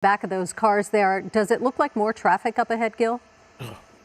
Back of those cars there. Does it look like more traffic up ahead, Gil?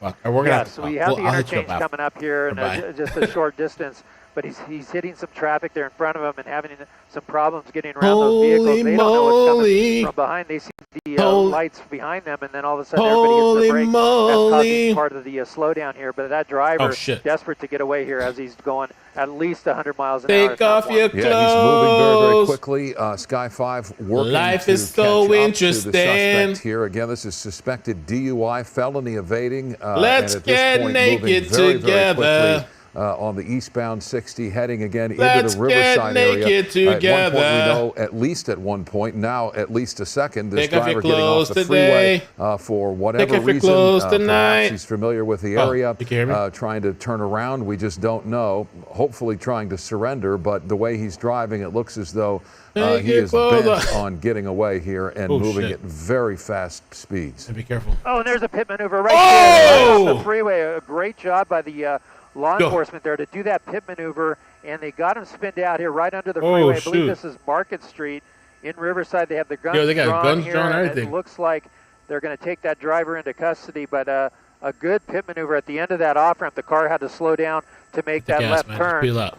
Yes, we have the interchange coming up here in just a short distance, but he's hitting some traffic there in front of him and having some problems getting around those vehicles. They don't know what's coming from behind. They see the lights behind them, and then all of a sudden everybody hits the brake. That's causing part of the slowdown here. But that driver desperate to get away here as he's going at least 100 miles an hour. Take off your clothes. Yeah, he's moving very, very quickly. Sky 5 working Life to is so catch interesting. up to the suspect here. Again, this is suspected DUI, felony evading. Let's and at get this point, naked very, together. Very quickly, on the eastbound 60, heading again into Let's the Riverside get area. naked together. At one point, we know at least at one point, now at least a second, this Take off driver your getting off clothes the today. freeway for whatever Take off your reason. clothes tonight. Perhaps he's familiar with the area, you can hear me? trying to turn around. We just don't know. Hopefully trying to surrender, but the way he's driving, it looks as though he is bent on getting away here and moving at very fast speeds. Be careful. Oh, and there's a pit maneuver right there on the freeway. A great job by the law enforcement there to do that pit maneuver, and they got him spinned out here right under the freeway. I believe this is Market Street in Riverside. They have the guns drawn here, and everything. It looks like they're going to take that driver into custody, but a good pit maneuver at the end of that off-ramp. The car had to slow down to make that left turn.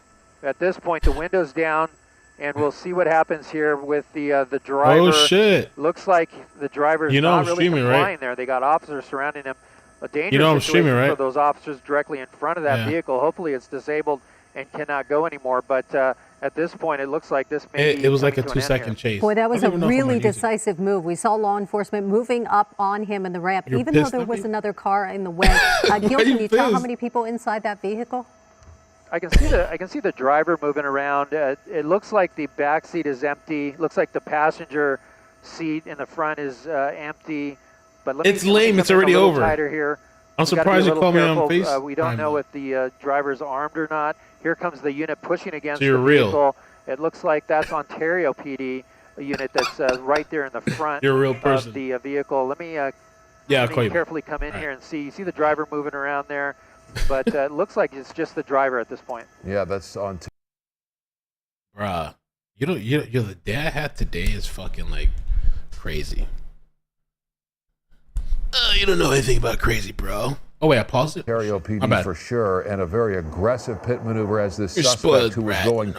At this point, the window's down, and we'll see what happens here with the driver. Oh, shit. Looks like the driver's not really complying there. They got officers surrounding him. A dangerous situation for those officers directly in front of that vehicle. Hopefully it's disabled and cannot go anymore. But at this point, it looks like this may be it was like a 2-second chase. Boy, that was a really decisive move. We saw law enforcement moving up on him in the ramp, even though there was another car in the way. Gil, can you tell how many people inside that vehicle? I can see the driver moving around. It looks like the back seat is empty. Looks like the passenger seat in the front is empty. But it's lame. It's already over. Here. I'm surprised you called me on face. We don't know if the driver's armed or not. Here comes the unit pushing against the vehicle. It looks like that's Ontario PD, a unit that's right there in the front of the vehicle. Let me carefully come in here and see. You see the driver moving around there, but it looks like it's just the driver at this point. Yeah, that's on. Bruh, the day I had today is fucking like crazy. You don't know anything about crazy, bro. Oh, wait, I paused it? Ontario PD for sure, and a very aggressive pit maneuver as this suspect who was going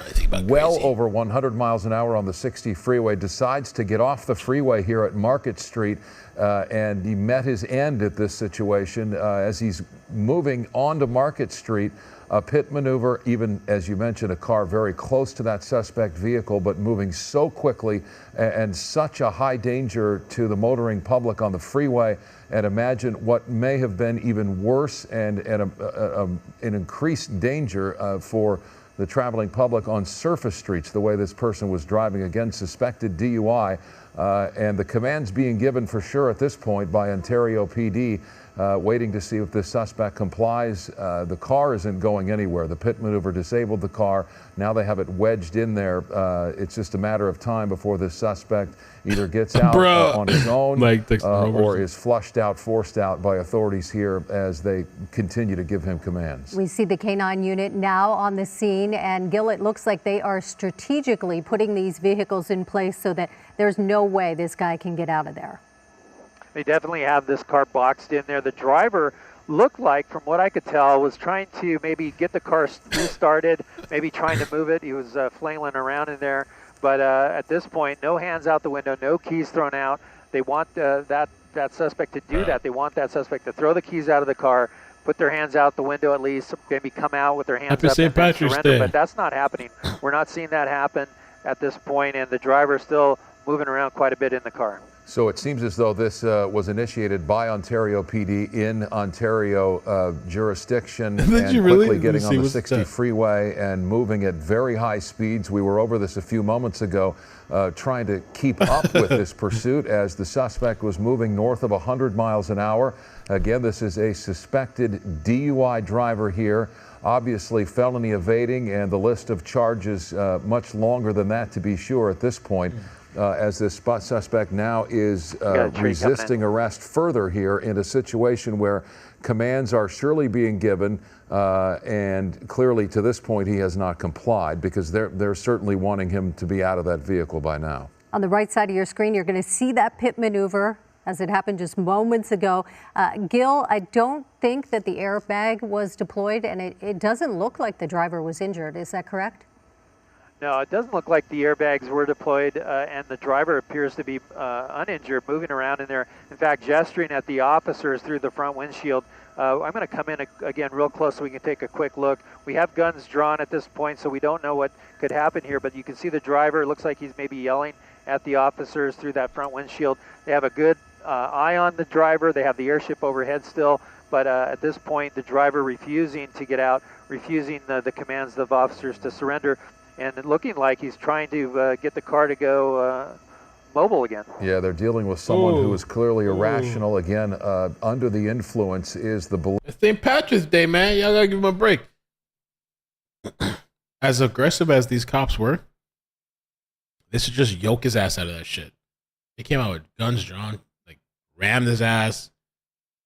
well over 100 miles an hour on the 60 freeway decides to get off the freeway here at Market Street, and he met his end at this situation as he's moving onto Market Street. A pit maneuver, even as you mentioned, a car very close to that suspect vehicle, but moving so quickly and such a high danger to the motoring public on the freeway. And imagine what may have been even worse and an increased danger for the traveling public on surface streets, the way this person was driving. Again, suspected DUI, and the commands being given for sure at this point by Ontario PD, waiting to see if this suspect complies. The car isn't going anywhere. The pit maneuver disabled the car. Now they have it wedged in there. It's just a matter of time before this suspect either gets out on his own or is flushed out, forced out by authorities here as they continue to give him commands. We see the K9 unit now on the scene, and Gil, it looks like they are strategically putting these vehicles in place so that there's no way this guy can get out of there. They definitely have this car boxed in there. The driver looked like, from what I could tell, was trying to maybe get the car restarted, maybe trying to move it. He was flailing around in there. But at this point, no hands out the window, no keys thrown out. They want that suspect to do that. They want that suspect to throw the keys out of the car, put their hands out the window at least, maybe come out with their hands up and surrender. But that's not happening. We're not seeing that happen at this point, and the driver's still moving around quite a bit in the car. So it seems as though this was initiated by Ontario PD in Ontario jurisdiction and quickly getting on the 60 freeway and moving at very high speeds. We were over this a few moments ago, trying to keep up with this pursuit as the suspect was moving north of 100 miles an hour. Again, this is a suspected DUI driver here. Obviously felony evading, and the list of charges much longer than that to be sure at this point. As this suspect now is resisting arrest further here in a situation where commands are surely being given, and clearly to this point he has not complied, because they're certainly wanting him to be out of that vehicle by now. On the right side of your screen, you're going to see that pit maneuver as it happened just moments ago. Gil, I don't think that the airbag was deployed, and it doesn't look like the driver was injured. Is that correct? No, it doesn't look like the airbags were deployed, and the driver appears to be uninjured, moving around in there. In fact, gesturing at the officers through the front windshield. I'm going to come in again real close so we can take a quick look. We have guns drawn at this point, so we don't know what could happen here, but you can see the driver. It looks like he's maybe yelling at the officers through that front windshield. They have a good eye on the driver. They have the airship overhead still, but at this point, the driver refusing to get out, refusing the commands of officers to surrender, and looking like he's trying to get the car to go mobile again. Yeah, they're dealing with someone who is clearly irrational. Again, under the influence is the belief. It's St. Patrick's Day, man. Y'all gotta give him a break. As aggressive as these cops were, they should just yoke his ass out of that shit. They came out with guns drawn, like rammed his ass.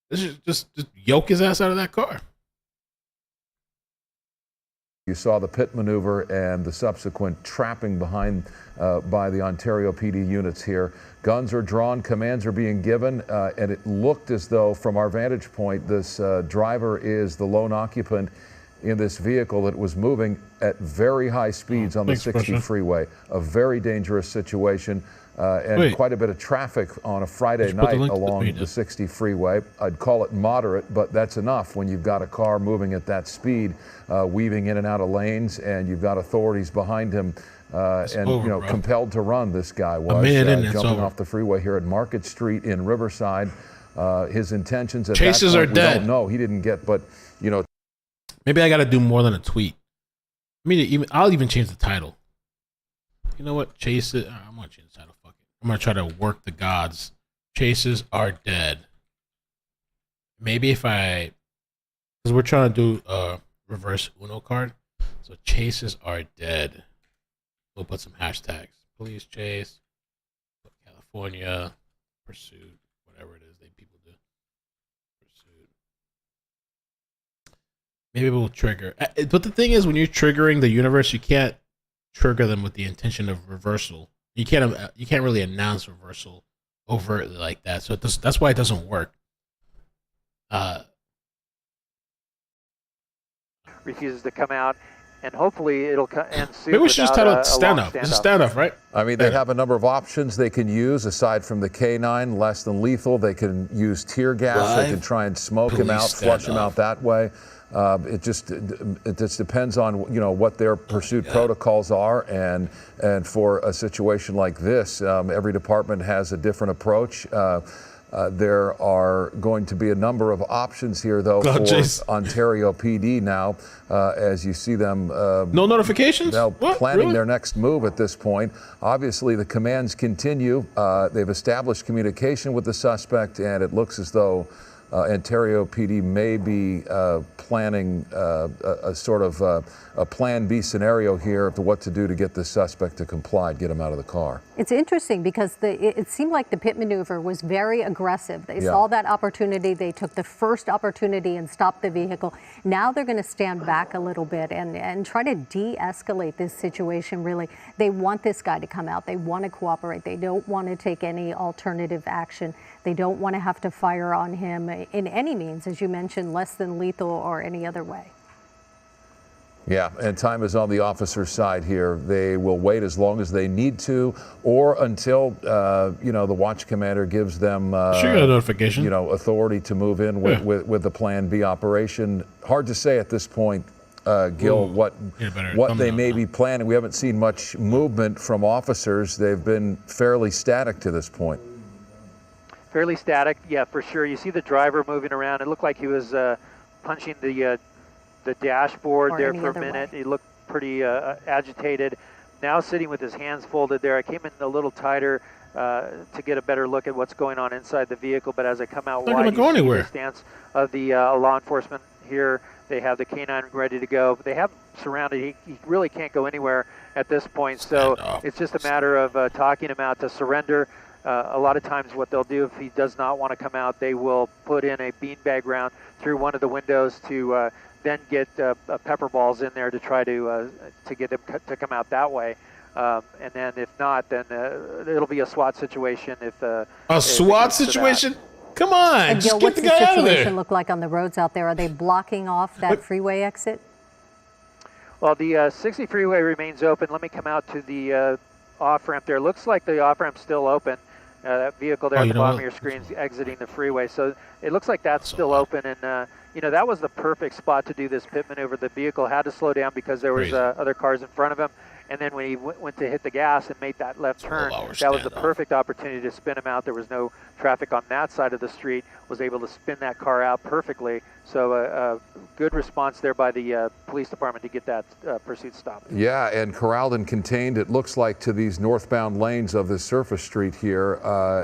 They should just yoke his ass out of that car. You saw the pit maneuver and the subsequent trapping behind by the Ontario PD units here. Guns are drawn, commands are being given, and it looked as though, from our vantage point, this driver is the lone occupant in this vehicle that was moving at very high speeds on the 60 freeway. A very dangerous situation. And quite a bit of traffic on a Friday night along the 60 freeway. I'd call it moderate, but that's enough when you've got a car moving at that speed, weaving in and out of lanes, and you've got authorities behind him, and compelled to run. This guy was jumping off the freeway here at Market Street in Riverside. His intentions at Chases that point, are dead. we don't know. He didn't get, but maybe I got to do more than a tweet. I'll even change the title. You know what? Chase it. I'm gonna change the title. Fuck it. I'm gonna try to work the gods. Chases are dead. Maybe because we're trying to do a reverse Uno card. So chases are dead. We'll put some hashtags. Police chase, California, pursuit, whatever it is people do. Pursuit. Maybe we'll trigger. But the thing is, when you're triggering the universe, you can't trigger them with the intention of reversal. You can't really announce reversal overtly like that. So that's why it doesn't work. Refuses to come out, and hopefully it'll end soon. Maybe we should just title it standoff. It's a standoff, right? I mean, they have a number of options they can use aside from the K9, less than lethal. They can use tear gas. They can try and smoke him out, flush him out that way. It just depends on what their pursuit protocols are, and for a situation like this, every department has a different approach. There are going to be a number of options here, though, for Ontario PD now, as you see them. No notifications? Planning their next move at this point. Obviously, the commands continue. They've established communication with the suspect, and it looks as though Ontario PD may be planning a sort of a Plan B scenario here of what to do to get the suspect to comply, get him out of the car. It's interesting because it seemed like the pit maneuver was very aggressive. They saw that opportunity. They took the first opportunity and stopped the vehicle. Now they're going to stand back a little bit and try to de-escalate this situation, really. They want this guy to come out. They want to cooperate. They don't want to take any alternative action. They don't want to have to fire on him in any means, as you mentioned, less than lethal or any other way. Yeah, and time is on the officer's side here. They will wait as long as they need to, or until the watch commander gives them a notification. Authority to move in with the Plan B operation. Hard to say at this point, Gil, what they may be planning. We haven't seen much movement from officers. They've been fairly static to this point. Fairly static, yeah, for sure. You see the driver moving around. It looked like he was punching the dashboard there for a minute. He looked pretty agitated. Now sitting with his hands folded there. I came in a little tighter to get a better look at what's going on inside the vehicle, but as I come out wide, you see the stance of the law enforcement here. They have the K9 ready to go. But they have him surrounded. He really can't go anywhere at this point, so it's just a matter of talking him out to surrender. A lot of times what they'll do if he does not want to come out, they will put in a beanbag round through one of the windows to then get pepper balls in there to try to get him to come out that way. And then if not, then it'll be a SWAT situation. A SWAT situation? Come on, and Gil, just get the guy out of there. what's the situation look like on the roads out there? Are they blocking off that freeway exit? Well, the 60 freeway remains open. Let me come out to the off-ramp there. Looks like the off-ramp's still open. That vehicle there at the bottom of your screen is exiting the freeway. So it looks like that's still open. And, you know, that was the perfect spot to do this pit maneuver. The vehicle had to slow down because there was other cars in front of him. And then when he went to hit the gas and made that left turn, that was the perfect opportunity to spin him out. There was no traffic on that side of the street, was able to spin that car out perfectly. So a good response there by the police department to get that pursuit stopped. Yeah, and corralled and contained, it looks like, to these northbound lanes of this surface street here.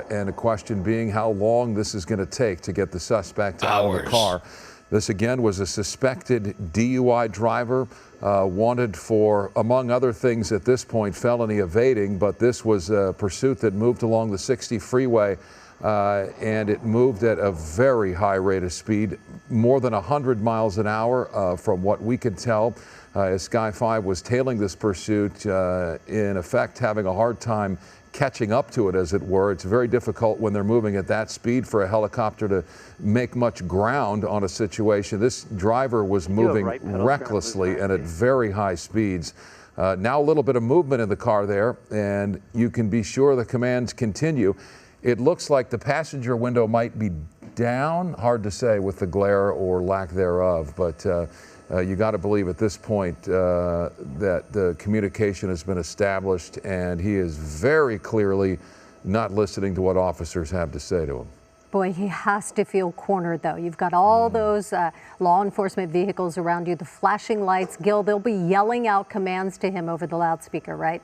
And a question being how long this is going to take to get the suspect out of the car. This again was a suspected DUI driver, wanted for, among other things at this point, felony evading, but this was a pursuit that moved along the 60 freeway, and it moved at a very high rate of speed, more than 100 miles an hour from what we could tell, as Sky 5 was tailing this pursuit, in effect having a hard time catching up to it, as it were. It's very difficult when they're moving at that speed for a helicopter to make much ground on a situation. This driver was moving recklessly and at very high speeds. Now a little bit of movement in the car there, and you can be sure the commands continue. It looks like the passenger window might be down. Hard to say with the glare or lack thereof, but you got to believe at this point that the communication has been established, and he is very clearly not listening to what officers have to say to him. Boy, he has to feel cornered, though. You've got all those law enforcement vehicles around you, the flashing lights. Gil, they'll be yelling out commands to him over the loudspeaker, right?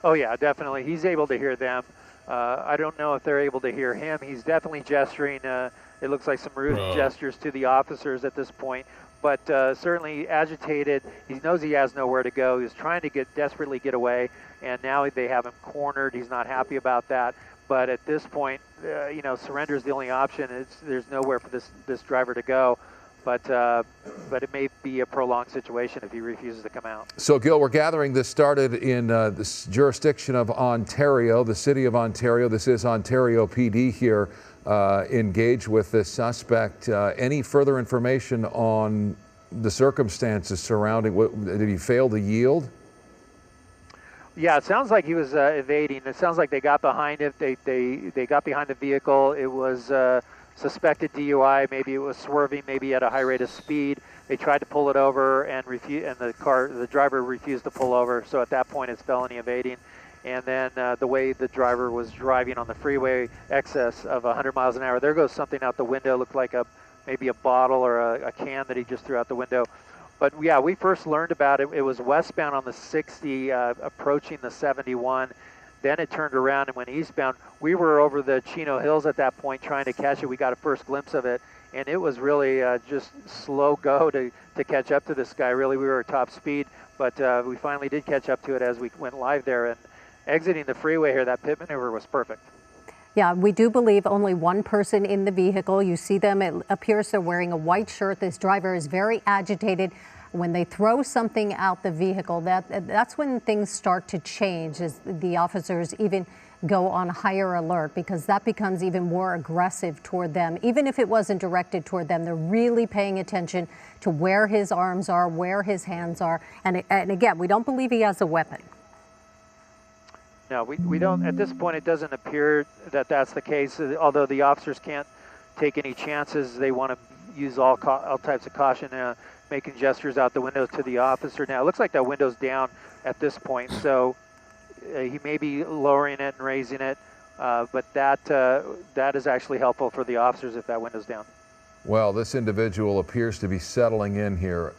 Oh, yeah, definitely. He's able to hear them. I don't know if they're able to hear him. He's definitely gesturing. It looks like some rude gestures to the officers at this point. But certainly agitated. He knows he has nowhere to go. He's trying to desperately get away, and now they have him cornered. He's not happy about that. But at this point, you know, surrender is the only option. There's nowhere for this driver to go. But it may be a prolonged situation if he refuses to come out. So, Gil, we're gathering this started in this jurisdiction of Ontario, the city of Ontario. This is Ontario PD here. Engaged with this suspect. Any further information on the circumstances surrounding? Did he fail to yield? Yeah, it sounds like he was evading. It sounds like they got behind it. They got behind the vehicle. It was suspected DUI. Maybe it was swerving. Maybe at a high rate of speed. They tried to pull it over, and the driver refused to pull over. So at that point, it's felony evading. And then the way the driver was driving on the freeway, excess of 100 miles an hour. There goes something out the window. Looked like maybe a bottle or a can that he just threw out the window. But yeah, we first learned about it. It was westbound on the 60, approaching the 71. Then it turned around and went eastbound. We were over the Chino Hills at that point trying to catch it. We got a first glimpse of it, and it was really just slow go to catch up to this guy. Really, we were at top speed, but we finally did catch up to it as we went live there. And exiting the freeway here, that pit maneuver was perfect. Yeah, we do believe only one person in the vehicle. You see them, it appears they're wearing a white shirt. This driver is very agitated. When they throw something out the vehicle, that's when things start to change, as the officers even go on higher alert, because that becomes even more aggressive toward them. Even if it wasn't directed toward them, they're really paying attention to where his arms are, where his hands are. And again, we don't believe he has a weapon. No, we don't. At this point, it doesn't appear that that's the case. Although the officers can't take any chances, they want to use all types of caution, making gestures out the window to the officer. Now, it looks like that window's down at this point, so he may be lowering it and raising it, but that is actually helpful for the officers if that window's down. Well, this individual appears to be settling in here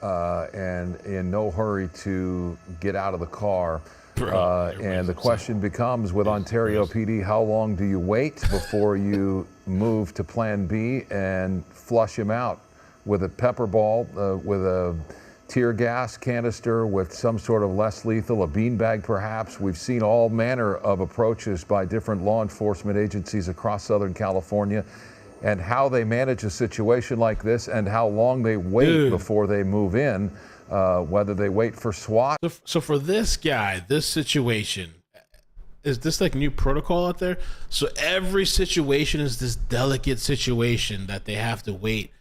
and in no hurry to get out of the car. And the question becomes, with Ontario PD, how long do you wait before you move to plan B and flush him out with a pepper ball, with a tear gas canister, with some sort of less lethal, a beanbag perhaps? We've seen all manner of approaches by different law enforcement agencies across Southern California, and how they manage a situation like this and how long they wait before they move in. whether they wait for SWAT. So for this guy, this situation, is this like new protocol out there? So every situation is this delicate situation that they have to wait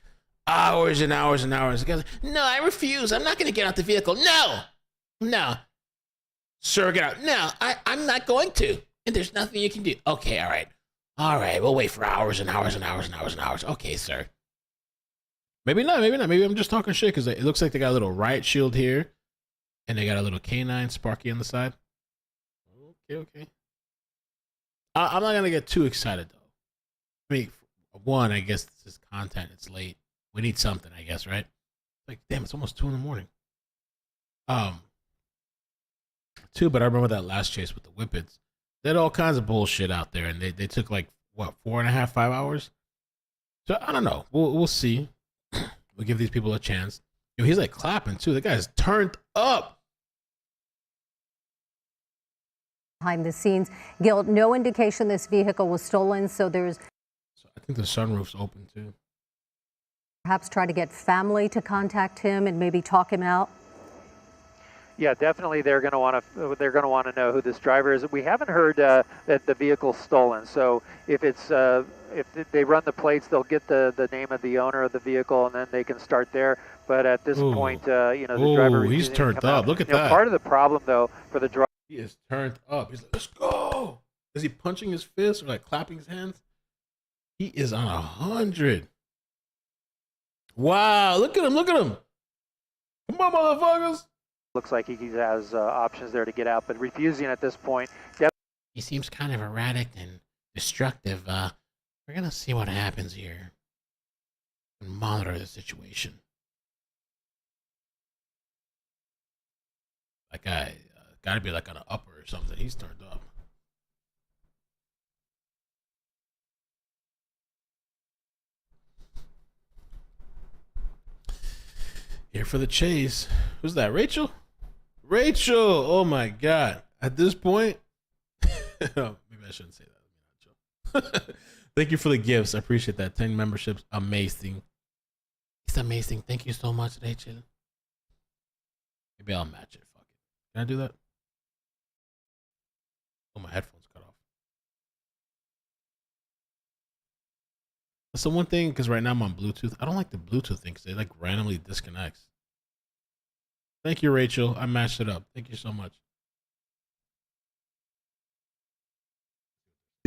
hours and hours and hours. The guy's like, no, I refuse. I'm not going to get out the vehicle. No. Sir, get out. No, I'm not going to. And there's nothing you can do. Okay, all right. We'll wait for hours and hours and hours and hours and hours. Okay, sir. Maybe not. Maybe I'm just talking shit because it looks like they got a little riot shield here. And they got a little canine Sparky on the side. Okay. I'm not going to get too excited, though. I mean, one, I guess this is content. It's late. We need something, I guess, right? Like, damn, it's almost 2 a.m. Two, but I remember that last chase with the Whippets. They had all kinds of bullshit out there, and they took, like, what, 4.5, 5 hours? So, I don't know. We'll see. We'll give these people a chance. He's, like, clapping, too. The guy's turned up. Behind the scenes. Gil, no indication this vehicle was stolen, so there's... So I think the sunroof's open, too. Perhaps try to get family to contact him and maybe talk him out. Yeah, definitely. They're going to want to know who this driver is. We haven't heard that the vehicle's stolen. So if they run the plates, they'll get the name of the owner of the vehicle, and then they can start there. But at this point, the driver... he's turned up. Look at that. Part of the problem, though, for the driver... He is turned up. He's like, let's go. Is he punching his fist or like clapping his hands? He is on 100. Wow, look at him. Come on, motherfuckers. Looks like he has options there to get out, but refusing at this point. He seems kind of erratic and destructive. We're going to see what happens here and monitor the situation. That guy got to be like on an upper or something. He's turned up. Here for the chase. Who's that? Rachel? Oh my God. At this point, maybe I shouldn't say that. Thank you for the gifts. I appreciate that. 10 memberships. Amazing. It's amazing. Thank you so much, Rachel. Maybe I'll match it. Fuck it. Can I do that? Oh, my headphones cut off. That's the one thing, because right now I'm on Bluetooth. I don't like the Bluetooth thing because it like randomly disconnects. Thank you, Rachel. I matched it up. Thank you so much.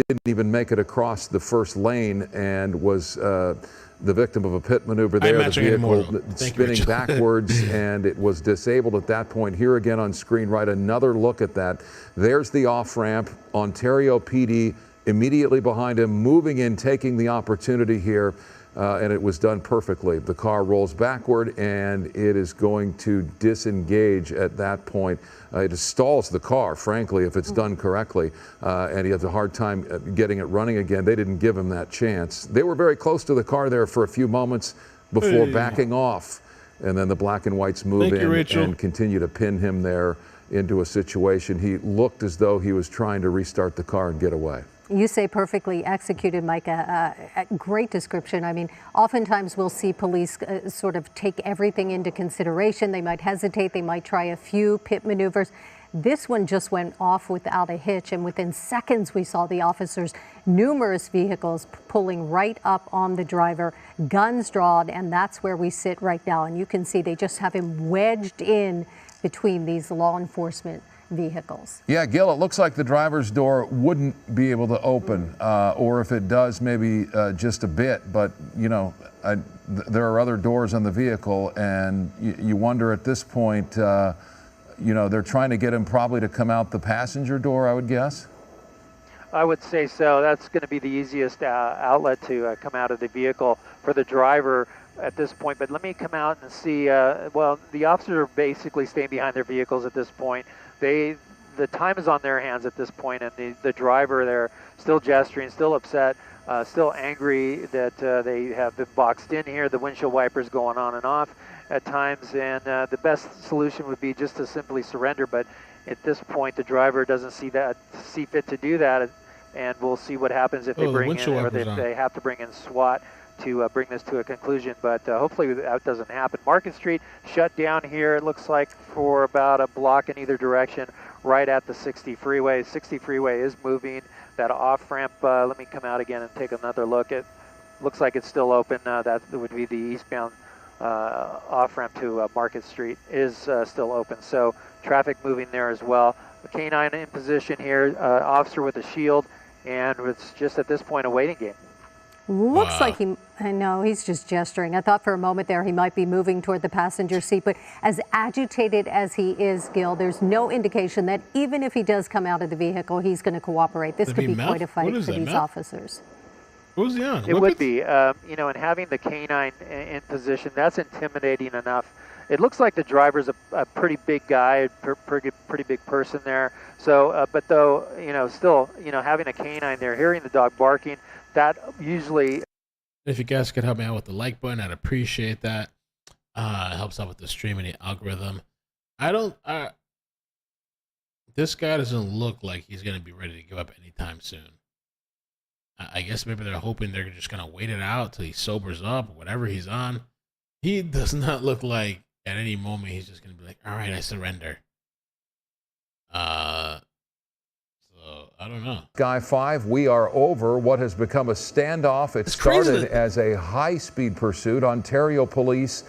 Didn't even make it across the first lane and was the victim of a pit maneuver there. The vehicle spinning backwards, and it was disabled at that point. Here again on screen, right, another look at that. There's the off-ramp. Ontario PD immediately behind him, moving in, taking the opportunity here, and it was done perfectly. The car rolls backward, and it is going to disengage at that point. It stalls the car, frankly, if it's done correctly, and he has a hard time getting it running again. They didn't give him that chance. They were very close to the car there for a few moments before backing off, and then the black and whites move in and continue to pin him there into a situation. He looked as though he was trying to restart the car and get away. You say perfectly executed, Mike. A great description. I mean, oftentimes we'll see police sort of take everything into consideration. They might hesitate. They might try a few pit maneuvers. This one just went off without a hitch, and within seconds we saw the officers, numerous vehicles pulling right up on the driver, guns drawn, and that's where we sit right now. And you can see they just have him wedged in between these law enforcement vehicles. Yeah, Gil, it looks like the driver's door wouldn't be able to open, or if it does, maybe just a bit. But, you know, there are other doors on the vehicle, and you wonder at this point, you know, they're trying to get him probably to come out the passenger door, I would guess. I would say so. That's going to be the easiest outlet to come out of the vehicle for the driver at this point. But let me come out and see. Well, the officers are basically staying behind their vehicles at this point. The time is on their hands at this point, and the driver, they're still gesturing, still upset, still angry that they have been boxed in here. The windshield wipers going on and off at times, and the best solution would be just to simply surrender. But at this point, the driver doesn't see fit to do that, and we'll see what happens if they bring in, or if they have to bring in SWAT to bring this to a conclusion, but hopefully that doesn't happen. Market Street shut down here, it looks like, for about a block in either direction, right at the 60 freeway. 60 freeway is moving. That off-ramp, let me come out again and take another look. It looks like it's still open. That would be the eastbound off-ramp to Market Street is still open. So traffic moving there as well. The canine in position here, officer with a shield, and it's just at this point a waiting game. Looks like I know, he's just gesturing. I thought for a moment there he might be moving toward the passenger seat, but as agitated as he is, Gil, there's no indication that even if he does come out of the vehicle, he's going to cooperate. This could be quite a fight for these officers. Who's he on? It would be, you know, and having the canine in position, that's intimidating enough. It looks like the driver's a pretty big guy, pretty big person there. So, but though, you know, still, you know, having a canine there, hearing the dog barking, that usually. If you guys could help me out with the like button, I'd appreciate that. It helps out with the stream and the algorithm. This guy doesn't look like he's going to be ready to give up anytime soon. I guess maybe they're hoping they're just going to wait it out till he sobers up, whatever he's on. He does not look like at any moment he's just going to be like, all right, I surrender. So I don't know. Sky 5, we are over what has become a standoff. It started as a high-speed pursuit. Ontario police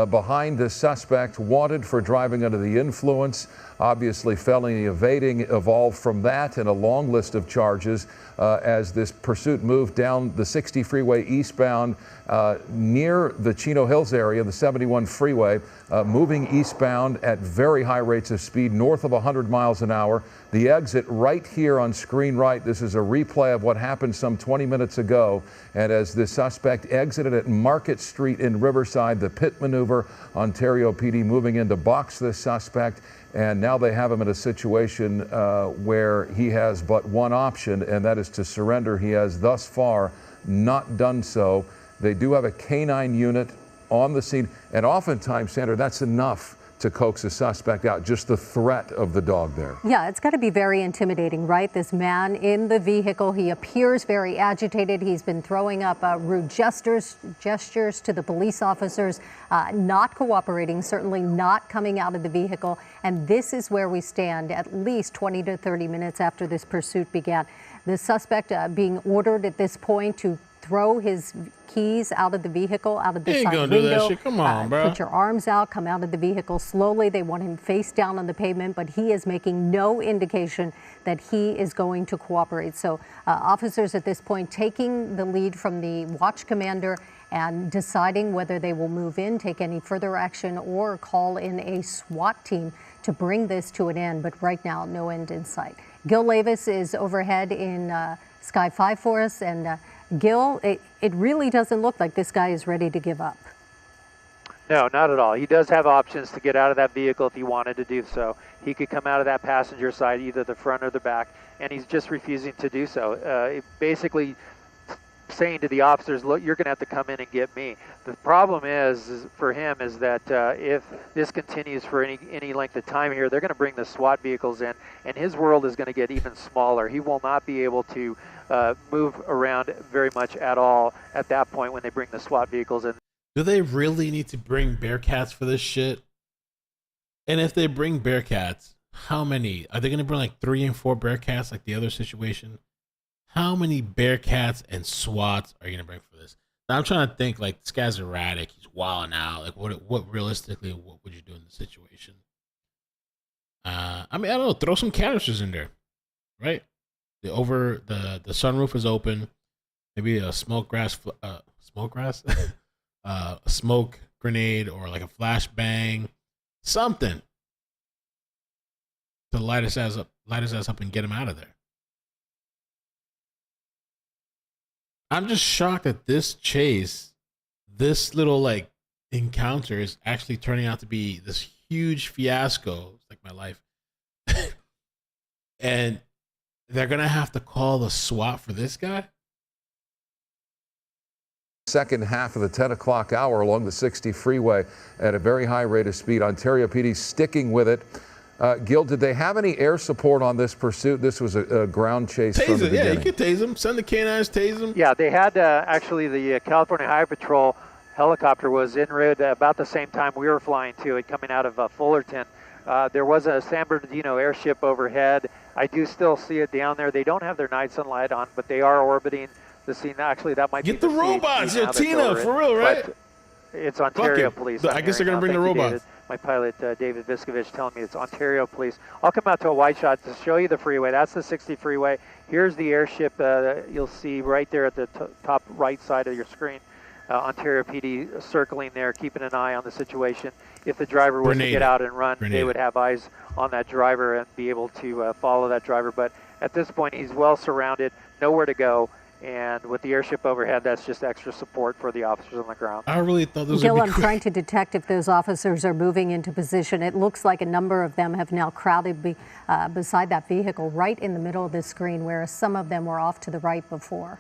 behind the suspect, wanted for driving under the influence. Obviously, felony evading evolved from that, and a long list of charges as this pursuit moved down the 60 freeway eastbound near the Chino Hills area, the 71 freeway, moving eastbound at very high rates of speed, north of 100 miles an hour. The exit right here on screen right. This is a replay of what happened some 20 minutes ago. And as the suspect exited at Market Street in Riverside, the pit maneuver, Ontario PD moving in to box this suspect. And now they have him in a situation where he has but one option, and that is to surrender. He has thus far not done so. They do have a canine unit on the scene, and oftentimes, Sandra, that's enough to coax a suspect out, just the threat of the dog there. Yeah, it's got to be very intimidating, right? This man in the vehicle, he appears very agitated. He's been throwing up rude gestures to the police officers, not cooperating, certainly not coming out of the vehicle. And this is where we stand at least 20 to 30 minutes after this pursuit began. The suspect being ordered at this point to throw his keys out of the vehicle, out of the side window. Do that shit. Come on, bro. Put your arms out, come out of the vehicle slowly. They want him face down on the pavement, but he is making no indication that he is going to cooperate. So officers at this point taking the lead from the watch commander and deciding whether they will move in, take any further action, or call in a SWAT team to bring this to an end. But right now, no end in sight. Gil Levis is overhead in Sky 5 for us, and Gil, it really doesn't look like this guy is ready to give up. No, not at all. He does have options to get out of that vehicle if he wanted to do so. He could come out of that passenger side, either the front or the back, and he's just refusing to do so. Basically saying to the officers, look, you're going to have to come in and get me. The problem is for him is that if this continues for any length of time here, they're going to bring the SWAT vehicles in, and his world is going to get even smaller. He will not be able to move around very much at all at that point when they bring the SWAT vehicles in. Do they really need to bring Bearcats for this shit? And if they bring Bearcats, how many? Are they going to bring like 3 and 4 Bearcats like the other situation? How many Bearcats and SWATs are you going to bring for this? Now, I'm trying to think, like, this guy's erratic. He's wilding out. Like, what realistically, what would you do in the situation? I mean, I don't know. Throw some canisters in there, right? The sunroof is open. Maybe a smoke grenade, or like a flashbang, something to light his ass up and get him out of there. I'm just shocked that this chase, this little like encounter, is actually turning out to be this huge fiasco. It's like my life. And they're going to have to call the SWAT for this guy? Second half of the 10 o'clock hour along the 60 freeway at a very high rate of speed. Ontario PD sticking with it. Gil, did they have any air support on this pursuit? This was a ground chase from the beginning. Yeah, you could tase them. Send the canines, tase them. Yeah, they had actually the California Highway Patrol helicopter was en route about the same time we were flying to it, coming out of Fullerton. There was a San Bernardino airship overhead. I do still see it down there. They don't have their night sunlight on, but they are orbiting the scene. Actually, that might get be the robots. Yo, Tina, for real, right? But it's Ontario Police. I guess they're going to bring the robots. David, my pilot, David Viscovich, telling me it's Ontario Police. I'll come out to a wide shot to show you the freeway. That's the 60 freeway. Here's the airship you'll see right there at the top right side of your screen. Ontario PD circling there, keeping an eye on the situation. If the driver was to get out and run, they would have eyes on that driver and be able to follow that driver. But at this point, he's well surrounded, nowhere to go. And with the airship overhead, that's just extra support for the officers on the ground. I really thought those Gil, would be I'm trying to detect if those officers are moving into position. It looks like a number of them have now crowded beside that vehicle right in the middle of the screen, whereas some of them were off to the right before.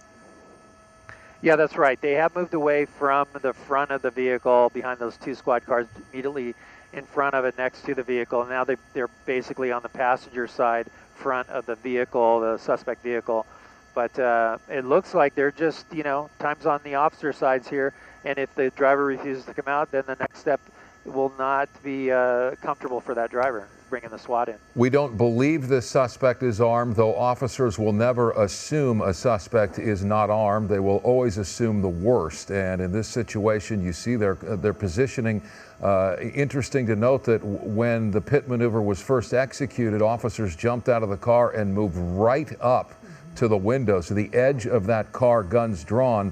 Yeah, that's right. They have moved away from the front of the vehicle behind those two squad cars immediately in front of it next to the vehicle. And now they're basically on the passenger side front of the vehicle, the suspect vehicle. But it looks like they're just, time's on the officer sides here. And if the driver refuses to come out, then the next step will not be comfortable for that driver, bringing the SWAT in. We don't believe the suspect is armed, though officers will never assume a suspect is not armed. They will always assume the worst. And in this situation, you see their positioning. Interesting to note that when the pit maneuver was first executed, officers jumped out of the car and moved right up to the window, to the edge of that car, guns drawn,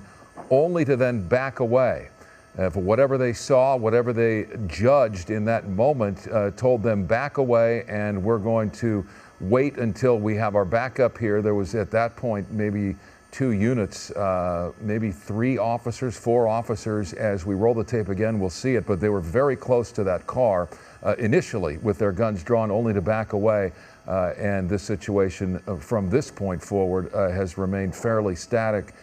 only to then back away. For whatever they saw, whatever they judged in that moment, told them back away, and we're going to wait until we have our backup here. There was at that point maybe 2 units, maybe 3 officers, 4 officers. As we roll the tape again, we'll see it, but they were very close to that car initially with their guns drawn, only to back away. And this situation from this point forward has remained fairly static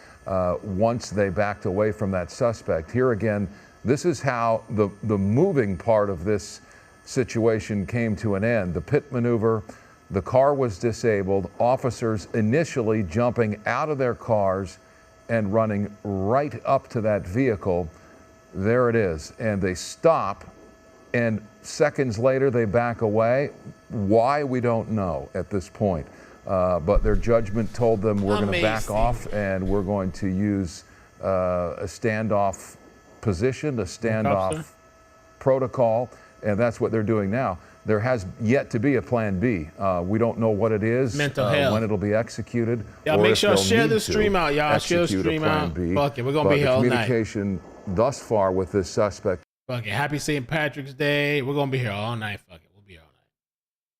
once they backed away from that suspect. Here again, this is how the moving part of this situation came to an end. The pit maneuver, the car was disabled, officers initially jumping out of their cars and running right up to that vehicle. There it is. And they stop, and seconds later they back away. Why, we don't know at this point. But their judgment told them we're going to back off, and we're going to use a standoff position, a standoff protocol, and that's what they're doing now. There has yet to be a plan B. We don't know what it is, when it'll be executed. Y'all make sure to share the stream out, y'all. Share the stream out. Fuck it, we're going to be here all night. Communication thus far with this suspect. Fuck it, happy St. Patrick's Day. We're going to be here all night. Fuck it, we'll be here all night.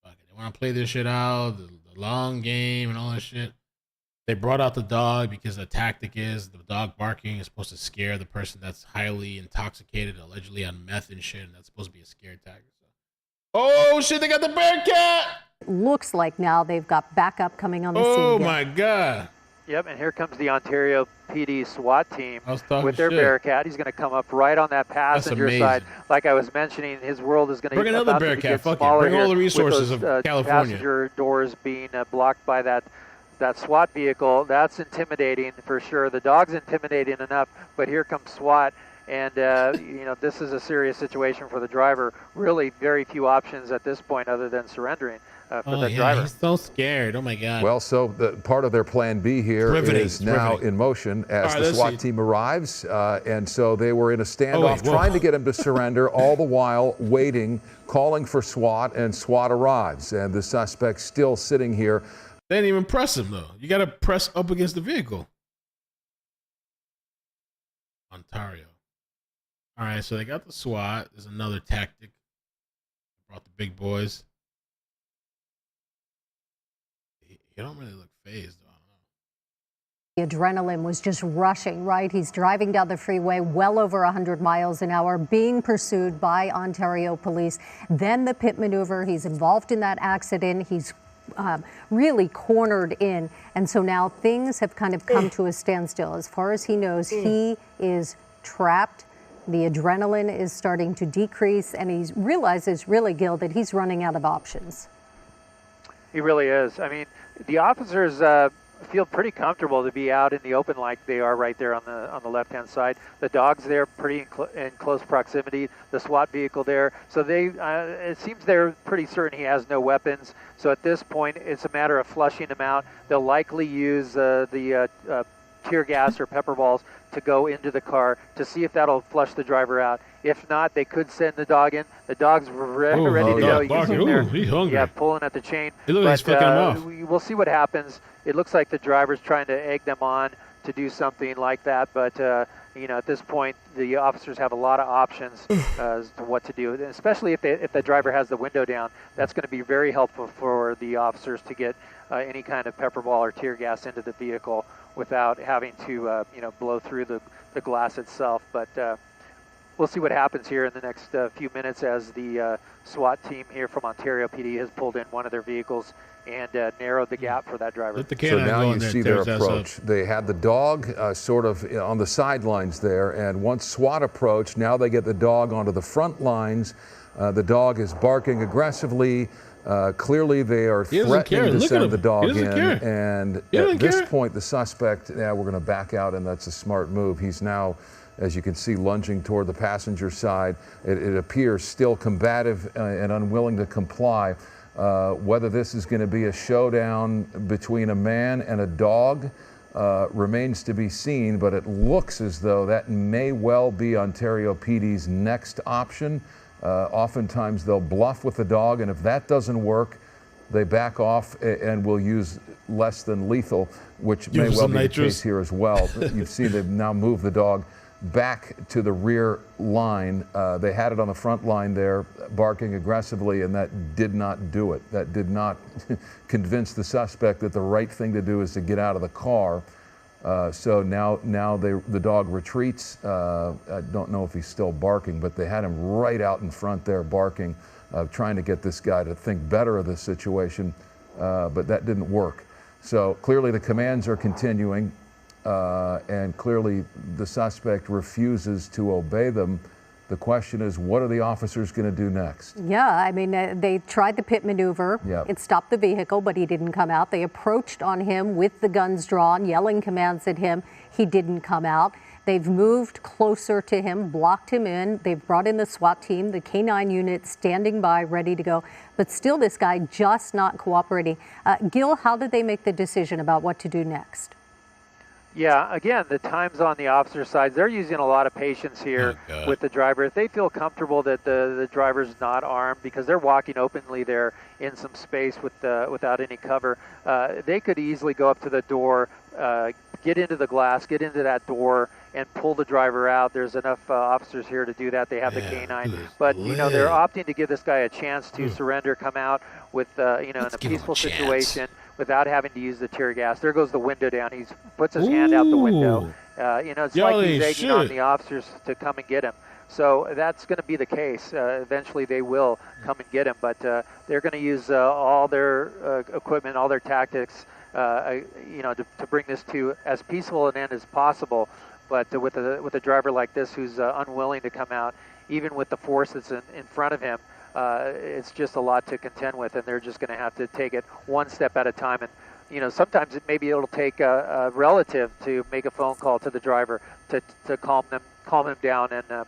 Fuck it, they want to play this shit out, the long game and all that shit. They brought out the dog because the tactic is the dog barking is supposed to scare the person that's highly intoxicated, allegedly on meth and shit, and that's supposed to be a scare tactic. So. Oh shit, they got the bear cat! Looks like now they've got backup coming on the scene. Oh my god. Yep, and here comes the Ontario PD SWAT team with their shit. Bearcat. He's going to come up right on that passenger side. Like I was mentioning, his world is going to bring another Bearcat. Fuck it. Bring all the resources of California. Passenger doors being blocked by that SWAT vehicle. That's intimidating for sure. The dog's intimidating enough, but here comes SWAT. And, this is a serious situation for the driver. Really very few options at this point other than surrendering for the driver. He's so scared. Oh, my God. Well, so part of their plan B here is now in motion as the SWAT team arrives. And so they were in a standoff trying to get him to surrender, all the while waiting, calling for SWAT, and SWAT arrives. And the suspect still sitting here. They didn't even press him, though. You got to press up against the vehicle. Ontario. All right, so they got the SWAT. There's another tactic. Brought the big boys. He don't really look phased, though. The adrenaline was just rushing, right? He's driving down the freeway well over 100 miles an hour, being pursued by Ontario police. Then the pit maneuver. He's involved in that accident. He's really cornered in. And so now things have kind of come to a standstill. As far as he knows, he is trapped. The adrenaline is starting to decrease, and he realizes, really, Gil, that he's running out of options. He really is. I mean, the officers feel pretty comfortable to be out in the open like they are right there on the left-hand side. The dog's there pretty in close proximity, the SWAT vehicle there. So they, it seems they're pretty certain he has no weapons. So at this point, it's a matter of flushing him out. They'll likely use the tear gas or pepper balls to go into the car to see if that'll flush the driver out. If not, they could send the dog in. The dog's ready to go. You can see him there, he's hungry. Yeah, pulling at the chain. He looks like he's flicking him off. We'll see what happens. It looks like the driver's trying to egg them on to do something like that, but you know, at this point, the officers have a lot of options as to what to do, especially if the driver has the window down. That's going to be very helpful for the officers to get any kind of pepper ball or tear gas into the vehicle without having to you know, blow through the glass itself. But we'll see what happens here in the next few minutes as the SWAT team here from Ontario PD has pulled in one of their vehicles and narrowed the gap for that driver. So now you see their approach. They had the dog sort of on the sidelines there, and once SWAT approached, now they get the dog onto the front lines. The dog is barking aggressively. Clearly they are threatening to send the dog in, and at this point the suspect, we're going to back out, and that's a smart move. He's now, as you can see, lunging toward the passenger side. It appears still combative and unwilling to comply. Whether this is going to be a showdown between a man and a dog remains to be seen, but it looks as though that may well be Ontario PD's next option. Oftentimes they'll bluff with the dog, and if that doesn't work, they back off and will use less than lethal, which may well be the case here as well. You've seen they've now moved the dog back to the rear line. They had it on the front line there, barking aggressively, and that did not do it. That did not convince the suspect that the right thing to do is to get out of the car. So now the dog retreats. I don't know if he's still barking, but they had him right out in front there barking, trying to get this guy to think better of the situation, but that didn't work. So clearly the commands are continuing. And clearly the suspect refuses to obey them. The question is, what are the officers going to do next? Yeah, I mean, they tried the pit maneuver. Yep. It stopped the vehicle, but he didn't come out. They approached on him with the guns drawn, yelling commands at him. He didn't come out. They've moved closer to him, blocked him in. They've brought in the SWAT team, the K9 unit standing by, ready to go. But still, this guy just not cooperating. Gil, how did they make the decision about what to do next? Yeah, again, the time's on the officer side. They're using a lot of patience here with the driver. If they feel comfortable that the driver's not armed because they're walking openly there in some space without any cover, they could easily go up to the door, get into the glass, get into that door, and pull the driver out. There's enough officers here to do that. They have the K9. But, you know, they're opting to give this guy a chance to surrender, come out with, you know, in a peaceful situation without having to use the tear gas. There goes the window down. He puts his hand out the window. You know, it's like he's egging on the officers to come and get him. So that's going to be the case. Eventually they will come and get him, but they're going to use all their equipment, all their tactics, you know, to bring this to as peaceful an end as possible. But with a driver like this who's unwilling to come out, even with the force that's in front of him, it's just a lot to contend with, and they're just going to have to take it one step at a time. And you know, sometimes it'll take a relative to make a phone call to the driver to calm him down and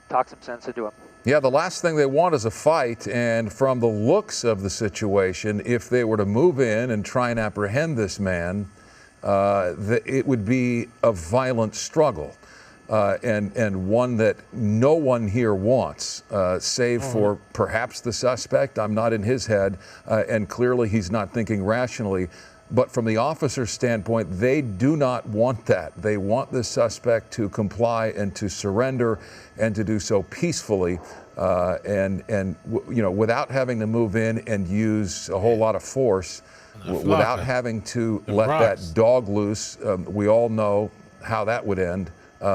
talk some sense into him. Yeah, the last thing they want is a fight, and from the looks of the situation, if they were to move in and try and apprehend this man, it would be a violent struggle. And one that no one here wants, save for perhaps the suspect. I'm not in his head, and clearly he's not thinking rationally. But from the officer's standpoint, they do not want that. They want the suspect to comply and to surrender and to do so peacefully and you know, without having to move in and use a whole lot of force, without having to let that dog loose. We all know how that would end.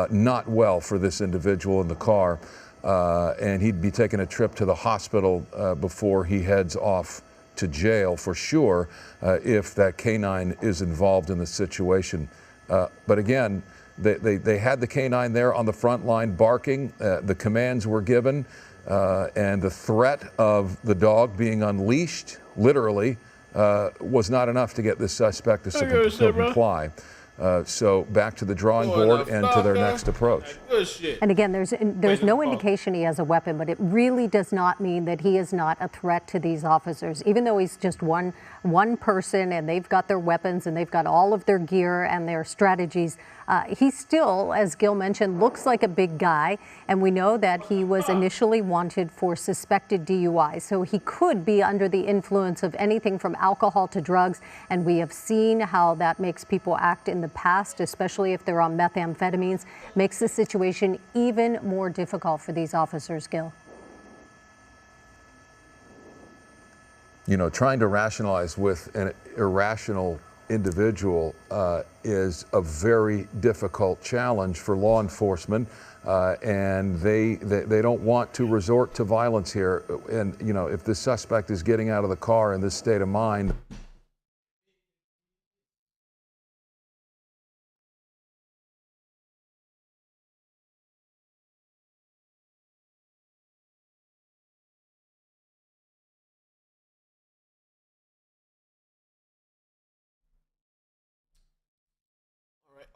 Not well for this individual in the car, and he'd be taking a trip to the hospital before he heads off to jail for sure if that K9 is involved in the situation. But again, They had the canine there on the front line barking. The commands were given, and the threat of the dog being unleashed, literally, was not enough to get this suspect to comply. So back to the drawing board and to their next approach. And again, there's no indication he has a weapon, but it really does not mean that he is not a threat to these officers. Even though he's just one person and they've got their weapons and they've got all of their gear and their strategies, he still, as Gil mentioned, looks like a big guy. And we know that he was initially wanted for suspected DUI. So he could be under the influence of anything from alcohol to drugs. And we have seen how that makes people act in the past, especially if they're on methamphetamines, makes the situation even more difficult for these officers, Gil. You know, trying to rationalize with an irrational individual is a very difficult challenge for law enforcement, and they don't want to resort to violence here. And you know, if the suspect is getting out of the car in this state of mind.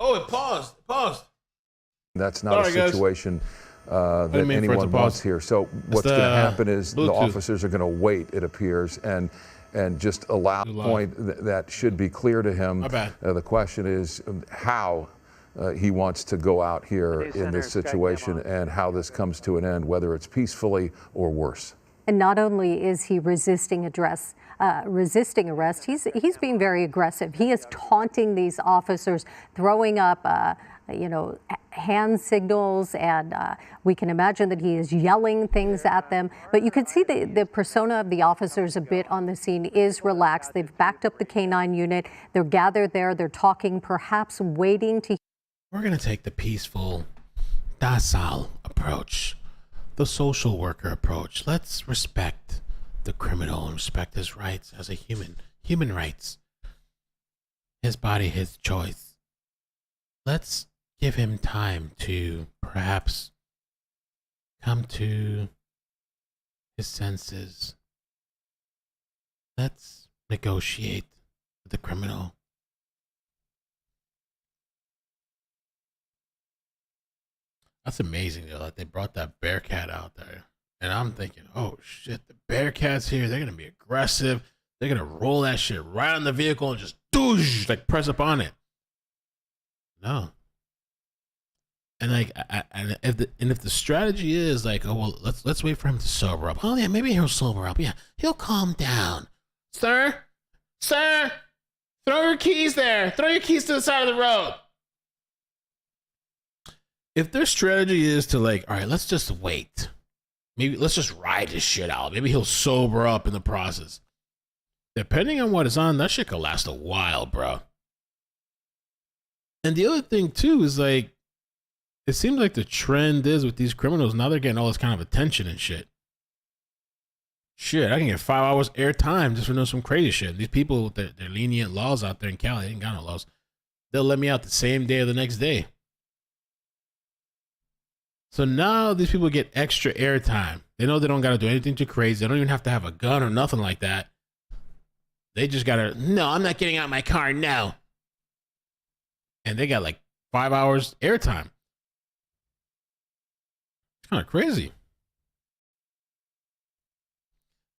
Oh, it paused. That's not a situation that anyone wants here. So what's going to happen is the officers are going to wait, it appears, and just allow a point that should be clear to him. The question is how he wants to go out here in this situation and how this comes to an end, whether it's peacefully or worse. And not only is he resisting arrest, he's being very aggressive. He is taunting these officers, throwing up, hand signals, and we can imagine that he is yelling things at them. But you can see the persona of the officers a bit on the scene is relaxed. They've backed up the canine unit. They're gathered there. They're talking, perhaps waiting to. We're going to take the peaceful, docile approach. The social worker approach. Let's respect the criminal and respect his rights as a human rights. His body, his choice. Let's give him time to perhaps come to his senses. Let's negotiate with the criminal. That's amazing, though, that they brought that Bearcat out there. And I'm thinking, oh, shit, the Bearcat's here. They're going to be aggressive. They're going to roll that shit right on the vehicle and just doosh, like press up on it. No. And like, if the strategy is like, oh, well, let's wait for him to sober up. Oh, yeah, maybe he'll sober up. Yeah, he'll calm down. Sir, throw your keys there. Throw your keys to the side of the road. If their strategy is to like, all right, let's just wait. Maybe let's just ride this shit out. Maybe he'll sober up in the process. Depending on what is on, that shit could last a while, bro. And the other thing too is like, it seems like the trend is with these criminals, now they're getting all this kind of attention and shit. Shit, I can get 5 hours airtime just for doing some crazy shit. These people with their lenient laws out there in Cali, they ain't got no laws. They'll let me out the same day or the next day. So now these people get extra airtime. They know they don't got to do anything too crazy. They don't even have to have a gun or nothing like that. They just got to, no, I'm not getting out of my car now. And they got like 5 hours airtime. It's kind of crazy.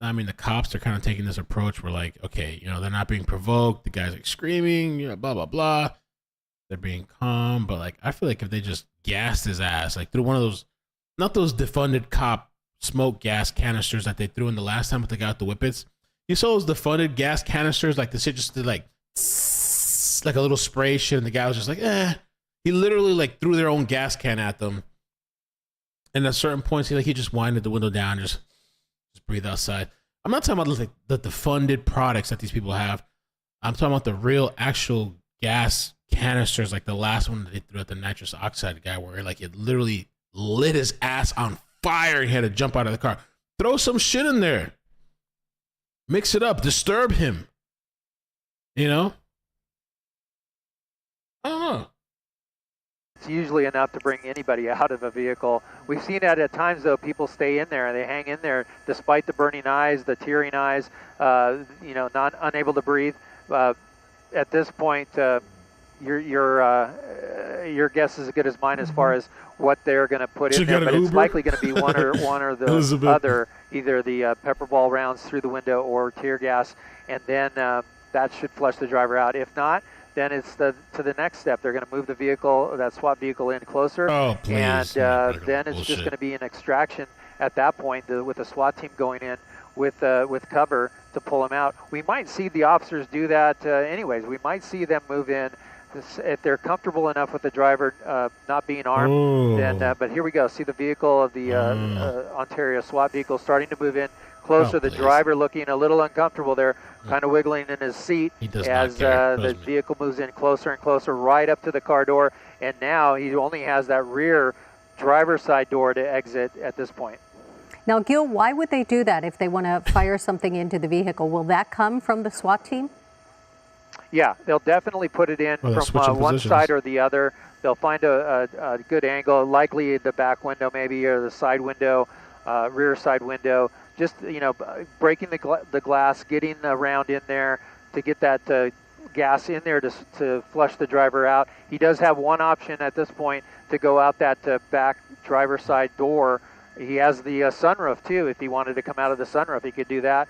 I mean, the cops are kind of taking this approach where like, okay, they're not being provoked. The guy's like screaming, blah, blah, blah. They're being calm. But like, I feel like if they just gassed his ass, like through one of those, not those defunded cop smoke gas canisters that they threw in the last time with the guy with the whippets. You saw those defunded gas canisters, like the shit just did like a little spray shit, and the guy was just like, eh. He literally like threw their own gas can at them. And at certain points, he just winded the window down, just breathe outside. I'm not talking about like the defunded products that these people have. I'm talking about the real actual gas canisters, like the last one that they threw at the nitrous oxide guy, where like it literally lit his ass on fire and he had to jump out of the car. Throw some shit in there. Mix it up. Disturb him. I don't know. it's usually enough to bring anybody out of a vehicle. We've seen that at times, though. People stay in there and they hang in there despite the burning eyes, the tearing eyes, not unable to breathe. At this point, your guess is as good as mine as far as what they're going to put in there, but it's likely going to be one or the other, either the pepper ball rounds through the window or tear gas, and then that should flush the driver out. If not, then it's to the next step. They're going to move the vehicle, that SWAT vehicle, in closer, and then it's just going to be an extraction at that point with the SWAT team going in with cover to pull them out. We might see the officers do that anyways. We might see them move in if they're comfortable enough with the driver not being armed. Then, but here we go. See the vehicle of the Ontario SWAT vehicle starting to move in closer. The driver looking a little uncomfortable there, kind of wiggling in his seat as the vehicle moves in closer and closer, right up to the car door. And now he only has that rear driver's side door to exit at this point. Now, Gil, why would they do that if they want to fire something into the vehicle? Will that come from the SWAT team? Yeah, they'll definitely put it in from one side or the other. They'll find a good angle, likely the back window maybe, or the side window, rear side window. Just, breaking the glass, getting the round in there to get that gas in there to flush the driver out. He does have one option at this point to go out that back driver's side door. He has the sunroof too. If he wanted to come out of the sunroof, he could do that,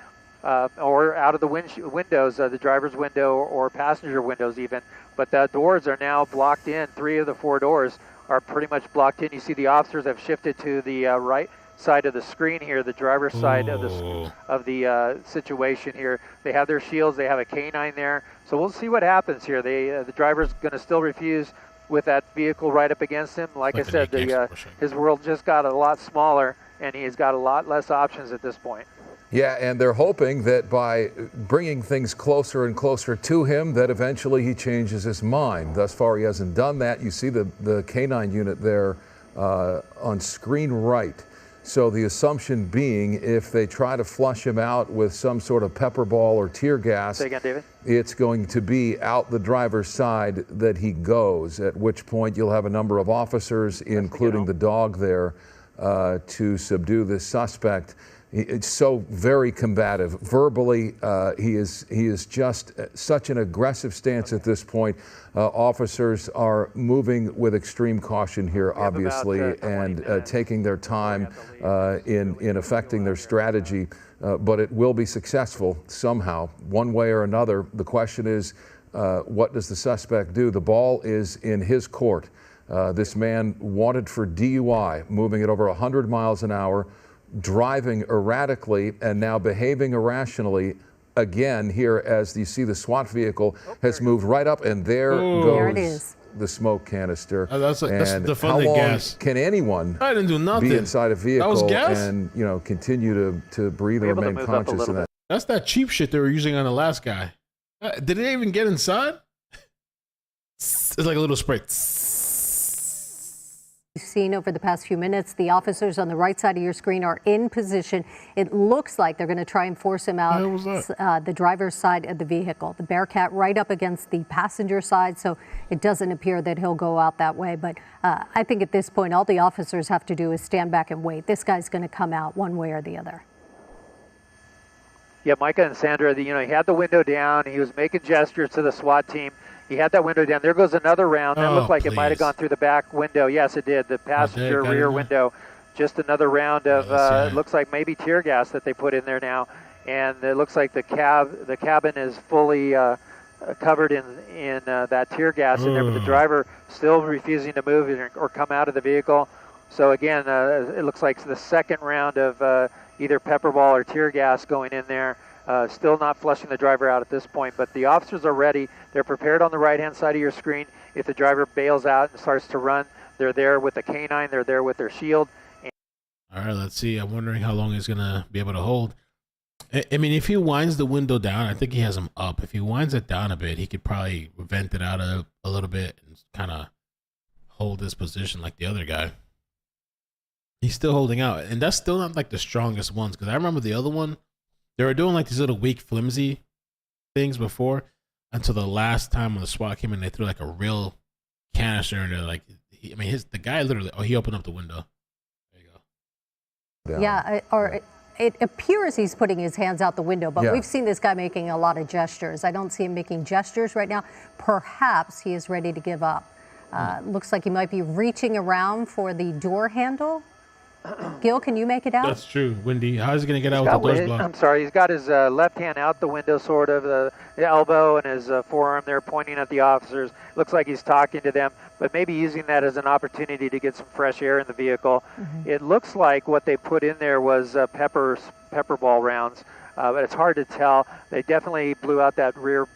or out of the windows, the driver's window or passenger windows even. But the doors are now blocked in. 3 of the 4 doors are pretty much blocked in. You see the officers have shifted to the right side of the screen here, the driver's side of the situation here. They have their shields. They have a canine there. So we'll see what happens here. The driver's going to still refuse with that vehicle right up against him. Like I said, his world just got a lot smaller, and he's got a lot less options at this point. Yeah, and they're hoping that by bringing things closer and closer to him, that eventually he changes his mind. Thus far, he hasn't done that. You see the canine unit there on screen right. So the assumption being, if they try to flush him out with some sort of pepper ball or tear gas, Say again, David? It's going to be out the driver's side that he goes, at which point you'll have a number of officers, including the dog there, to subdue this suspect. It's so very combative. Verbally, he is just such an aggressive stance at this point. Officers are moving with extreme caution here, obviously, and taking their time in affecting their strategy. But it will be successful somehow, one way or another. The question is, what does the suspect do? The ball is in his court. This man wanted for DUI, moving at over 100 miles an hour, driving erratically, and now behaving irrationally again here as you see the SWAT vehicle has moved right up, and there goes the smoke canister. That's the how long gas. Can anyone I didn't do nothing. be inside a vehicle gas? and continue to breathe and remain conscious in that? That's that cheap shit they were using on the last guy. Did they even get inside? It's like a little spray. Seen over the past few minutes, the officers on the right side of your screen are in position. It looks like they're going to try and force him out the driver's side of the vehicle. The Bearcat right up against the passenger side, so it doesn't appear that he'll go out that way. But I think at this point, all the officers have to do is stand back and wait. This guy's going to come out one way or the other. Yeah, Micah and Sandra, he had the window down. He was making gestures to the SWAT team. He had that window down. There goes another round. That looked like it might have gone through the back window. Yes, it did. The passenger rear window. Just another round of, it looks like maybe tear gas that they put in there now. And it looks like the cabin is fully covered in that tear gas in there, but the driver still refusing to move or come out of the vehicle. So again, it looks like the second round of either pepper ball or tear gas going in there. Still not flushing the driver out at this point, but the officers are ready. They're prepared on the right-hand side of your screen. If the driver bails out and starts to run, they're there with the canine. They're there with their shield. All right, let's see. I'm wondering how long he's going to be able to hold. I mean, if he winds the window down, I think he has him up. If he winds it down a bit, he could probably vent it out a little bit and kind of hold his position like the other guy. He's still holding out, and that's still not like the strongest ones, because I remember the other one, they were doing like these little weak, flimsy things before until the last time when the SWAT came in, they threw like a real canister in there. Like I mean, the guy literally. Oh, he opened up the window. There you go. Yeah, it appears he's putting his hands out the window, but we've seen this guy making a lot of gestures. I don't see him making gestures right now. Perhaps he is ready to give up. Looks like he might be reaching around for the door handle. Gil, can you make it out? That's true. Wendy, how is he going to get out with the doors blocked? I'm sorry, he's got his left hand out the window, sort of, the elbow and his forearm there pointing at the officers. Looks like he's talking to them, but maybe using that as an opportunity to get some fresh air in the vehicle. It looks like what they put in there was pepper ball rounds, but it's hard to tell. They definitely blew out that rear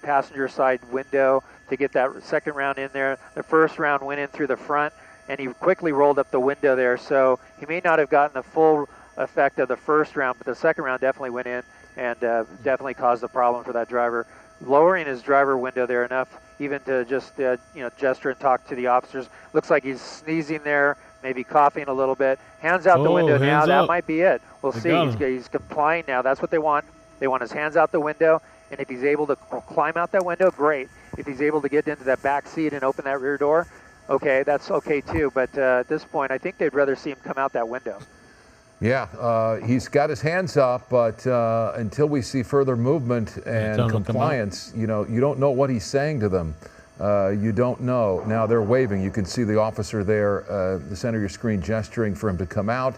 passenger side window to get that second round in there. The first round went in through the front, and he quickly rolled up the window there, so he may not have gotten the full effect of the first round, but the second round definitely went in and definitely caused a problem for that driver. Lowering his driver window there enough even to just gesture and talk to the officers. Looks like he's sneezing there, maybe coughing a little bit. Hands out the window now. That might be it. We'll see. He's complying now. That's what they want. They want his hands out the window, and if he's able to climb out that window, great. If he's able to get into that back seat and open that rear door, okay, that's okay too, but at this point, I think they'd rather see him come out that window. Yeah, he's got his hands up, but until we see further movement and compliance, you don't know what he's saying to them. You don't know. Now they're waving. You can see the officer there, the center of your screen, gesturing for him to come out,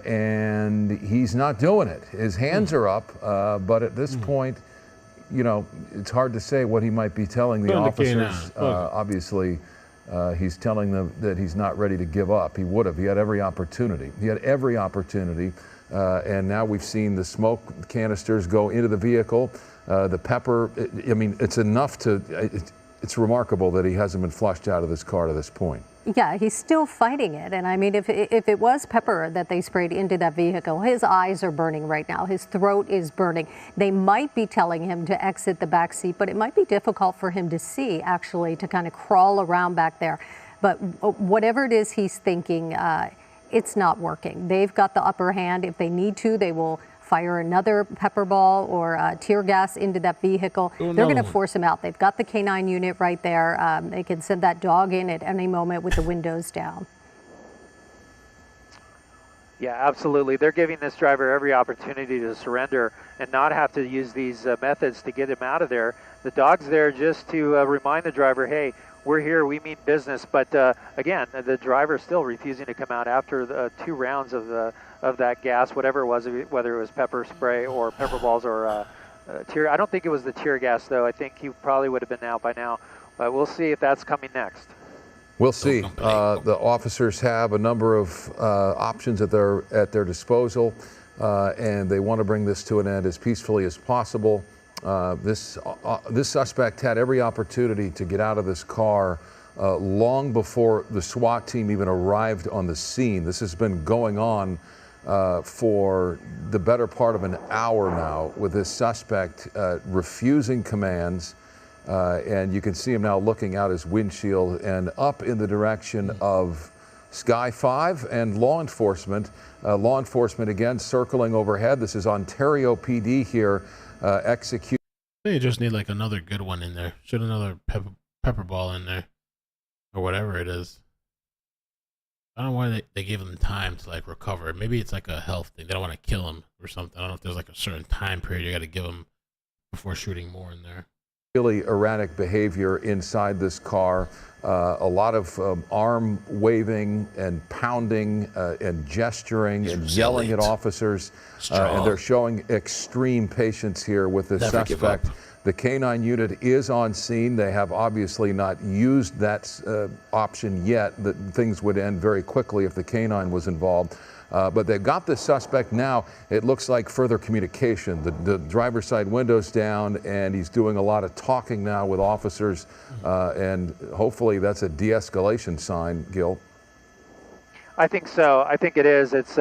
and he's not doing it. His hands are up, but at this point, it's hard to say what he might be telling the officers. Obviously, he's telling them that he's not ready to give up. He would have. He had every opportunity. And now we've seen the smoke canisters go into the vehicle. The pepper, it's enough to, it's remarkable that he hasn't been flushed out of this car to this point. Yeah, he's still fighting it. And I mean, if it was pepper that they sprayed into that vehicle, his eyes are burning right now. His throat is burning. They might be telling him to exit the back seat, but it might be difficult for him to see, actually, to kind of crawl around back there. But whatever it is he's thinking, it's not working. They've got the upper hand. If they need to, they will fire another pepper ball or tear gas into that vehicle. They're going to force him out. They've got the K9 unit right there. They can send that dog in at any moment with the windows down. Yeah, absolutely. They're giving this driver every opportunity to surrender and not have to use these methods to get him out of there. The dog's there just to remind the driver, hey, we're here, we mean business. But again, the driver's still refusing to come out after the 2 rounds of that gas, whatever it was, whether it was pepper spray or pepper balls or tear. I don't think it was the tear gas, though. I think he probably would have been out by now. But we'll see if that's coming next. We'll see. The officers have a number of options at their disposal, and they want to bring this to an end as peacefully as possible. This suspect had every opportunity to get out of this car long before the SWAT team even arrived on the scene. This has been going on for the better part of an hour now, with this suspect refusing commands. And you can see him now looking out his windshield and up in the direction of Sky 5 and law enforcement. Law enforcement again circling overhead. This is Ontario PD here executing. They just need like another good one in there. Should another pepper ball in there or whatever it is. I don't know why they gave them time to like recover. Maybe it's like a health thing. They don't want to kill him or something. I don't know if there's like a certain time period you got to give them before shooting more in there. Really erratic behavior inside this car. A lot of arm waving and pounding and gesturing and yelling at officers. And they're showing extreme patience here with this suspect. The K9 unit is on scene. They have obviously not used that option yet. That things would end very quickly if the K9 was involved. But they've got the suspect now. It looks like further communication. The driver's side window's down, and he's doing a lot of talking now with officers. And hopefully that's a de-escalation sign, Gil. I think so. I think it is. It's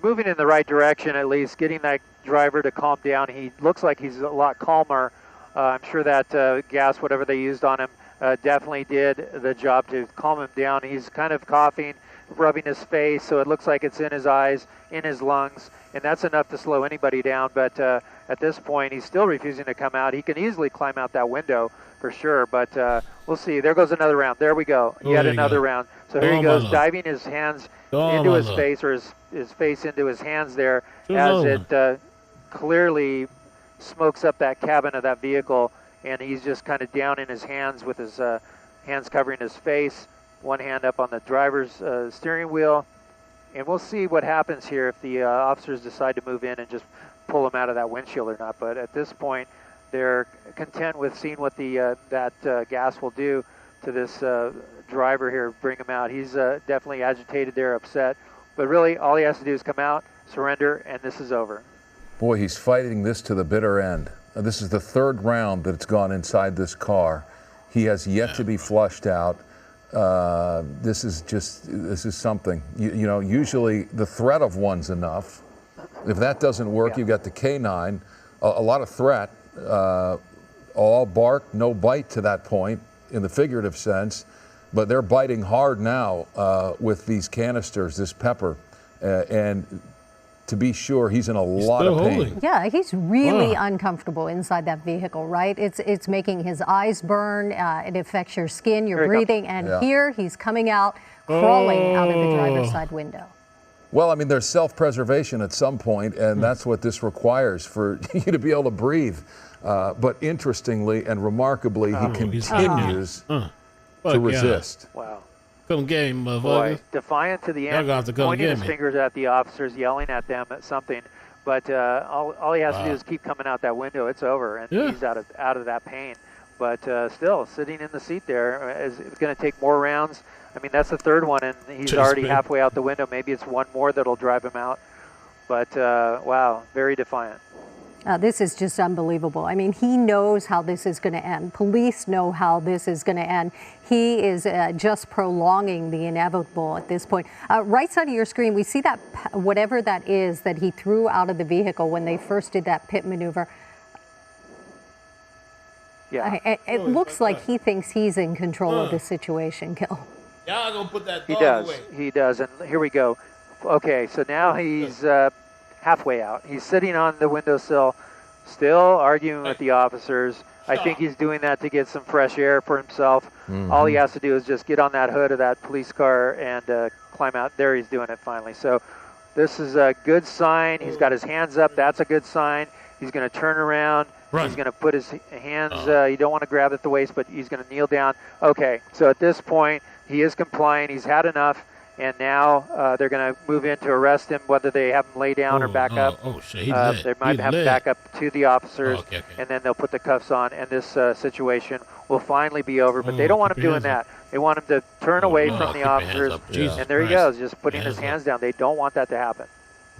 moving in the right direction, at least, getting that driver to calm down. He looks like he's a lot calmer. I'm sure that gas, whatever they used on him, definitely did the job to calm him down. He's kind of coughing, rubbing his face, so it looks like it's in his eyes, in his lungs, and that's enough to slow anybody down. But at this point, he's still refusing to come out. He can easily climb out that window for sure, but we'll see. There goes another round. There we go. Yet another round. So here he goes, diving his hands into his face, or his face into his hands there, as it clearly smokes up that cabin of that vehicle, and he's just kind of down in his hands with his hands covering his face, one hand up on the driver's steering wheel. And we'll see what happens here if the officers decide to move in and just pull him out of that windshield or not. But at this point, they're content with seeing what the that gas will do to this driver here, bring him out. He's definitely agitated there, upset. But really, all he has to do is come out, surrender, and this is over. Boy, he's fighting this to the bitter end. This is the third round that it's gone inside this car. He has yet to be flushed out. This is something. You know, usually the threat of one's enough. If that doesn't work, you've got the K9, a lot of threat, all bark, no bite to that point in the figurative sense, but they're biting hard now with these canisters, this pepper, and to be sure, he's in a lot of pain. Yeah, he's really uncomfortable inside that vehicle, right? It's making his eyes burn. It affects your skin, your breathing, and here he's coming out, crawling out of the driver's side window. Well, I mean, there's self-preservation at some point, and that's what this requires for you to be able to breathe. But interestingly and remarkably, he continues to resist. Wow. Come get him, motherfucker. Boy, defiant to the end, pointing his fingers at the officers, yelling at them at something. But all he has to do is keep coming out that window. It's over, and he's out of that pain. But still, sitting in the seat there, is going to take more rounds. I mean, that's the third one, and he's already halfway out the window. Maybe it's one more that'll drive him out. But, wow, very defiant. This is just unbelievable. I mean, he knows how this is going to end. Police know how this is going to end. He is just prolonging the inevitable at this point. Right side of your screen, we see that whatever that is that he threw out of the vehicle when they first did that pit maneuver. Yeah. It looks like he thinks he's in control of the situation, Gil. Y'all gonna put that dog away. He does, and here we go. Okay, so now he's halfway out. He's sitting on the windowsill, still arguing with the officers. I think he's doing that to get some fresh air for himself. All he has to do is just get on that hood of that police car and climb out. There, he's doing it finally. So this is a good sign. He's got his hands up. That's a good sign. He's going to turn around. He's going to put his hands, you don't want to grab at the waist, but he's going to kneel down. Okay, so at this point, he is complying. He's had enough. And now they're going to move in to arrest him, whether they have him lay down or back up. Oh, shit, they might have him back up to the officers, and then they'll put the cuffs on, and this situation will finally be over. But they don't want him doing that. They want him to turn away from the officers, and there he goes, just putting his hands down. They don't want that to happen.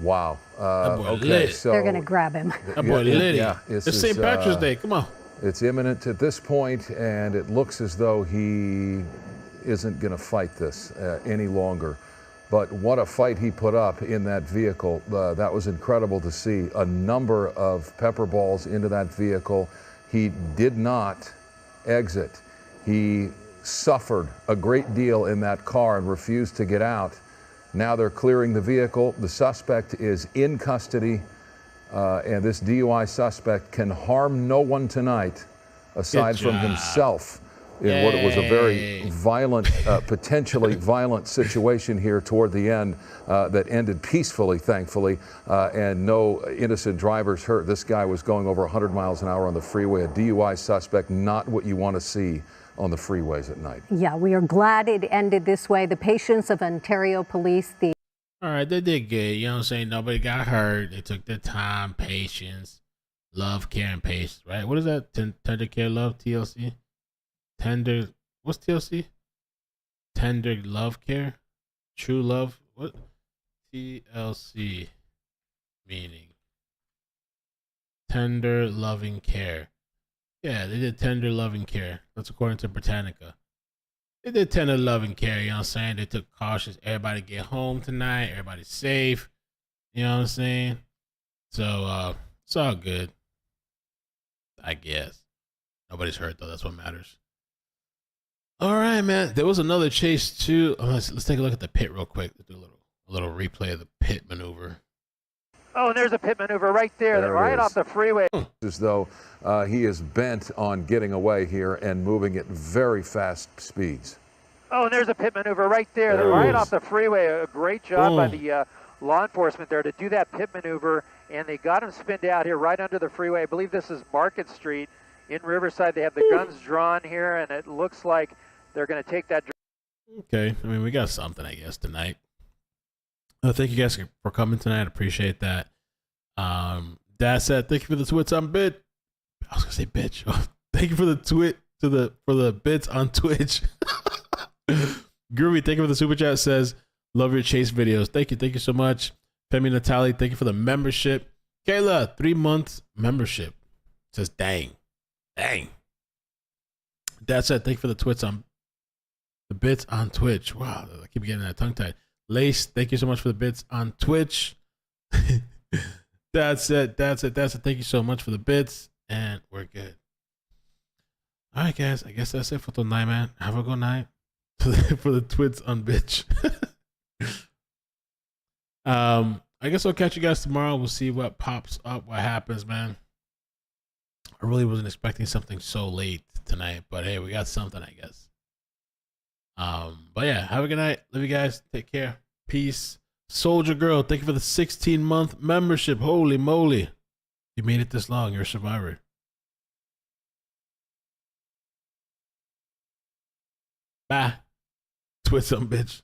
Wow. Okay, so they're going to grab him. That boy lit it. It's St. Patrick's Day. Come on. It's imminent at this point, and it looks as though he isn't going to fight this any longer. But what a fight he put up in that vehicle. That was incredible to see. A number of pepper balls into that vehicle. He did not exit. He suffered a great deal in that car and refused to get out. Now they're clearing the vehicle. The suspect is in custody, and this DUI suspect can harm no one tonight aside from himself. In what was a very violent, potentially violent situation here toward the end that ended peacefully, thankfully, and no innocent drivers hurt. This guy was going over 100 miles an hour on the freeway, a DUI suspect, not what you want to see on the freeways at night. Yeah, we are glad it ended this way. The patience of Ontario police, All right, they did good. You know what I'm saying? Nobody got hurt. They took their time, patience, love, care, and patience, right? What is that? Tender care, love, TLC? Tender, what's TLC? Tender love care? True love? What? TLC meaning? Tender loving care. Yeah, they did tender loving care. That's according to Britannica. They did tender loving care, you know what I'm saying? They took cautious, everybody get home tonight, everybody's safe. You know what I'm saying? So, it's all good. I guess. Nobody's hurt though, that's what matters. All right, man. There was another chase too. Let's take a look at the pit real quick. Let's do a little replay of the pit maneuver. Oh, and there's a pit maneuver right there right off the freeway. As though he is bent on getting away here and moving at very fast speeds. Oh, and there's a pit maneuver right there right off the freeway. A great job by the law enforcement there to do that pit maneuver, and they got him spinned out here right under the freeway. I believe this is Market Street in Riverside. They have the guns drawn here, and it looks like they're going to take that. Okay, I mean, we got something, I guess, tonight. Thank you guys for coming tonight. Appreciate that. Dad said, "Thank you for the twits on bit." I was gonna say, "Bitch." Thank you for the for the bits on Twitch. Groovy, thank you for the super chat. Says, "Love your chase videos." Thank you so much. Femi Natalie, thank you for the membership. Kayla, 3 months membership. Says, "Dang." Dad said, "Thank you for the twits on the bits on Twitch." Wow, I keep getting that tongue tied. Lace, thank you so much for the bits on Twitch. That's it. Thank you so much for the bits, and we're good. All right, guys. I guess that's it for tonight, man. Have a good night. For the twits on bitch. I guess I'll catch you guys tomorrow. We'll see what pops up, what happens, man. I really wasn't expecting something so late tonight, but hey, we got something, I guess. But yeah, have a good night. Love you guys. Take care. Peace. Soldier Girl, thank you for the 16-month membership. Holy moly. You made it this long. You're a survivor. Bye. Twist some bitch.